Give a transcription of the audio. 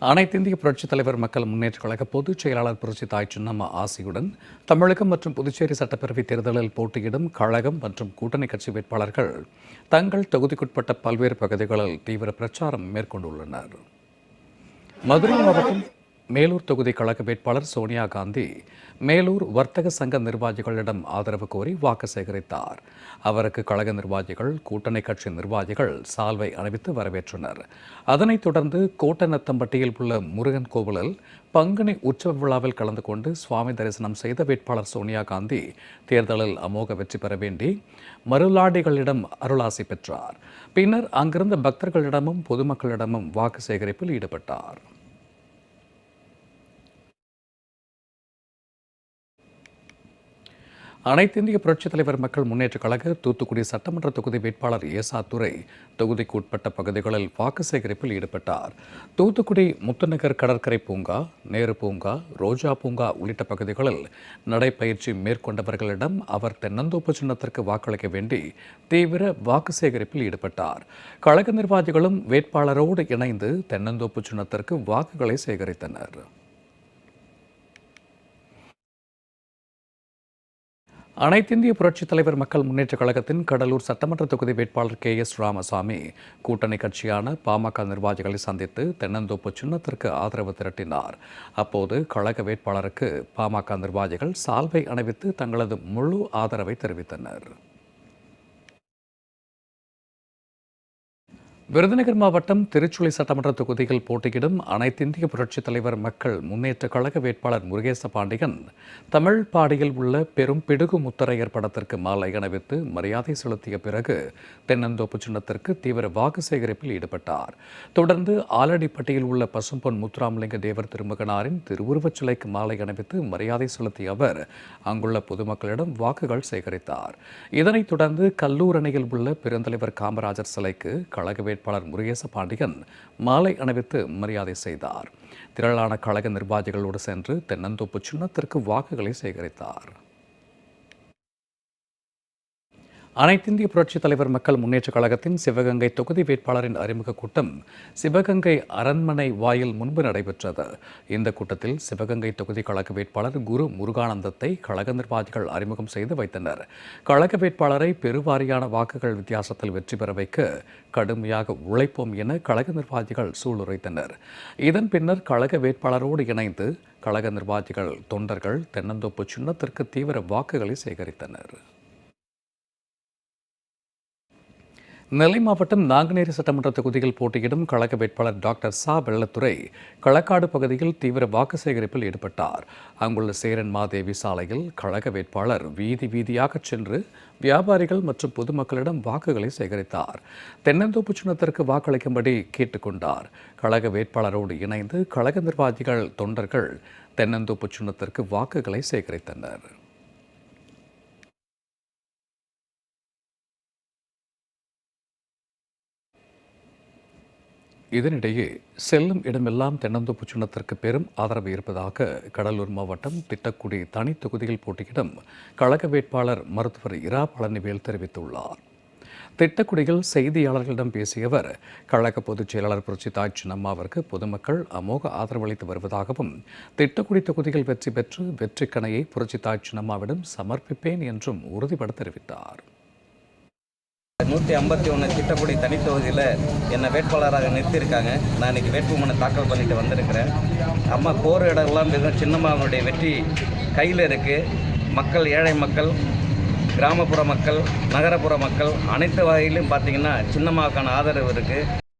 அனைத்திந்திய புரட்சித் தலைவர் மக்கள் முன்னேற்றக் கழக பொதுச் செயலாளர் புரட்சி தாய் சின்னம்மா ஆசியுடன் தமிழகம் மற்றும் புதுச்சேரி சட்டப்பேரவைத் தேர்தலில் போட்டியிடும் கழகம் மற்றும் கூட்டணி கட்சி வேட்பாளர்கள் தங்கள் தொகுதிக்குட்பட்ட பல்வேறு பகுதிகளில் தீவிர பிரச்சாரம் மேற்கொண்டுள்ளனர். மதுரை மாவட்டம் மேலூர் தொகுதி கழக வேட்பாளர் சோனியா காந்தி மேலூர் வர்த்தக சங்க நிர்வாகிகளிடம் ஆதரவு கோரி வாக்கு சேகரித்தார். அவருக்கு கழக நிர்வாகிகள், கூட்டணி கட்சி நிர்வாகிகள் சால்வை அணிவித்து வரவேற்றனர். அதனைத் தொடர்ந்து கோட்டநத்தம்பட்டியில் உள்ள முருகன் கோவிலில் பங்குனி உற்சவ விழாவில் கலந்து கொண்டு சுவாமி தரிசனம் செய்த வேட்பாளர் சோனியா காந்தி தேர்தலில் அமோக வெற்றி பெற வேண்டி மருளாடிகளிடம் அருளாசி பெற்றார். பின்னர் அங்கிருந்த பக்தர்களிடமும் பொதுமக்களிடமும் வாக்கு சேகரிப்பில் ஈடுபட்டார். அனைத்திந்திய புரட்சித் தலைவர் மக்கள் முன்னேற்றக் கழக தூத்துக்குடி சட்டமன்ற தொகுதி வேட்பாளர் ஏசா துரை தொகுதிக்கு உட்பட்ட பகுதிகளில் வாக்கு சேகரிப்பில் ஈடுபட்டார். தூத்துக்குடி முத்துநகர் கடற்கரை பூங்கா, நேரு பூங்கா, ரோஜா பூங்கா உள்ளிட்ட பகுதிகளில் நடைபயிற்சி மேற்கொண்டவர்களிடம் அவர் தென்னந்தோப்பு சின்னத்திற்கு வாக்களிக்க வேண்டி தீவிர வாக்கு சேகரிப்பில் ஈடுபட்டார். கழக நிர்வாகிகளும் வேட்பாளரோடு இணைந்து தென்னந்தோப்பு சின்னத்திற்கு வாக்குகளை சேகரித்தனர். அனைத்திந்திய புரட்சித் தலைவர் மக்கள் முன்னேற்றக் கழகத்தின் கடலூர் சட்டமன்ற தொகுதி வேட்பாளர் KS ராமசாமி கூட்டணி கட்சியான பாமக நிர்வாகிகளை சந்தித்து தென்னந்தோப்பு சின்னத்திற்கு ஆதரவு திரட்டினார். அப்போது கழக வேட்பாளருக்கு பாமக நிர்வாகிகள் சால்வை அணிவித்து தங்களது முழு ஆதரவை தெரிவித்தனர். விருதுநகர் மாவட்டம் திருச்சுழி சட்டமன்ற தொகுதியில் போட்டியிடும் அனைத்திந்திய புரட்சித் தலைவர் மக்கள் முன்னேற்ற கழக வேட்பாளர் முருகேச பாண்டியன் தமிழ் பாடியில் உள்ள பெரும் பிடுகு முத்தரையர் படத்திற்கு மாலை அணிவித்து மரியாதை செலுத்திய பிறகு தென்னந்தோப்பு சின்னத்திற்கு தீவிர வாக்கு சேகரிப்பில் ஈடுபட்டார். தொடர்ந்து ஆலடிப்பட்டியில் உள்ள பசும்பொன் முத்துராமலிங்க தேவர் திருமகனாரின் திருவுருவச் சிலைக்கு மாலை அணிவித்து மரியாதை செலுத்திய அவர் அங்குள்ள பொதுமக்களிடம் வாக்குகள் சேகரித்தார். இதனைத் தொடர்ந்து கல்லூர் அணையில் உள்ள பெருந்தலைவர் காமராஜர் சிலைக்கு கழக வேட்பாளர் முருகேச பாண்டியன் மாலை அணிவித்து மரியாதை செய்தார். திரளான கழக நிர்வாகிகளோடு சென்று தென்னந்தோப்பு சின்னத்திற்கு வாக்குகளை சேகரித்தார். அனைத்திந்திய புரட்சித் தலைவர் மக்கள் முன்னேற்றக் கழகத்தின் சிவகங்கை தொகுதி வேட்பாளரின் அறிமுக கூட்டம் சிவகங்கை அரண்மனை வாயில் முன்பு நடைபெற்றது. இந்த கூட்டத்தில் சிவகங்கை தொகுதி கழக வேட்பாளர் குரு முருகானந்தத்தை கழக நிர்வாகிகள் அறிமுகம் செய்து வைத்தனர். கழக வேட்பாளரை பெருவாரியான வாக்குகள் வித்தியாசத்தில் வெற்றி பெற வைக்க கடுமையாக உழைப்போம் என கழக நிர்வாகிகள் சூளுரைத்தனர். இதன் பின்னர் கழக வேட்பாளரோடு இணைந்து கழக நிர்வாகிகள், தொண்டர்கள் தென்னந்தோப்பு சின்னத்திற்கு தீவிர வாக்குகளை சேகரித்தனர். நெல்லை மாவட்டம் நாங்குநேரி சட்டமன்ற தொகுதியில் போட்டியிடும் கழக வேட்பாளர் டாக்டர் சா வெள்ளத்துறை களக்காடு பகுதியில் தீவிர வாக்கு சேகரிப்பில் ஈடுபட்டார். அங்குள்ள சேரன் மாதேவி சாலையில் கழக வேட்பாளர் வீதி வீதியாக சென்று வியாபாரிகள் மற்றும் பொதுமக்களிடம் வாக்குகளை சேகரித்தார். தென்னந்தோப்பு சின்னத்திற்கு வாக்களிக்கும்படி கேட்டுக்கொண்டார். கழக வேட்பாளரோடு இணைந்து கழக நிர்வாகிகள், தொண்டர்கள் தென்னந்தோப்பு சின்னத்திற்கு வாக்குகளை சேகரித்தனர். இதனிடையே செல்லும் இடமெல்லாம் தென்னந்தோப்பு சின்னத்திற்கு பெரும் ஆதரவு இருப்பதாக கடலூர் மாவட்டம் திட்டக்குடி தனி தொகுதியில் போட்டியிடும் கழக வேட்பாளர் மருத்துவர் இரா பழனிவேல் தெரிவித்துள்ளார். திட்டக்குடியில் செய்தியாளர்களிடம் பேசிய அவர் கழக பொதுச் செயலாளர் புரட்சி தாய் சின்னம்மாவிற்கு பொதுமக்கள் அமோக ஆதரவு அளித்து வருவதாகவும் திட்டக்குடி தொகுதியில் வெற்றி பெற்று வெற்றிக்கணையை புரட்சி தாய் சின்னம்மாவிடம் சமர்ப்பிப்பேன் என்றும் உறுதிபட தெரிவித்தார். 151 திட்டக்குடி தனித்தொகுதியில் என்னை வேட்பாளராக நிறுத்தியிருக்காங்க. நான் இன்றைக்கி வேட்புமனு தாக்கல் பண்ணிட்டு வந்திருக்கிறேன். அம்மா போர் இடம்லாம் சின்னம்மாவுடைய வெற்றி கையில் இருக்குது. மக்கள், ஏழை மக்கள், கிராமப்புற மக்கள், நகரப்புற மக்கள் அனைத்து வகையிலும் பார்த்திங்கன்னா சின்னம்மாவுக்கான ஆதரவு இருக்குது.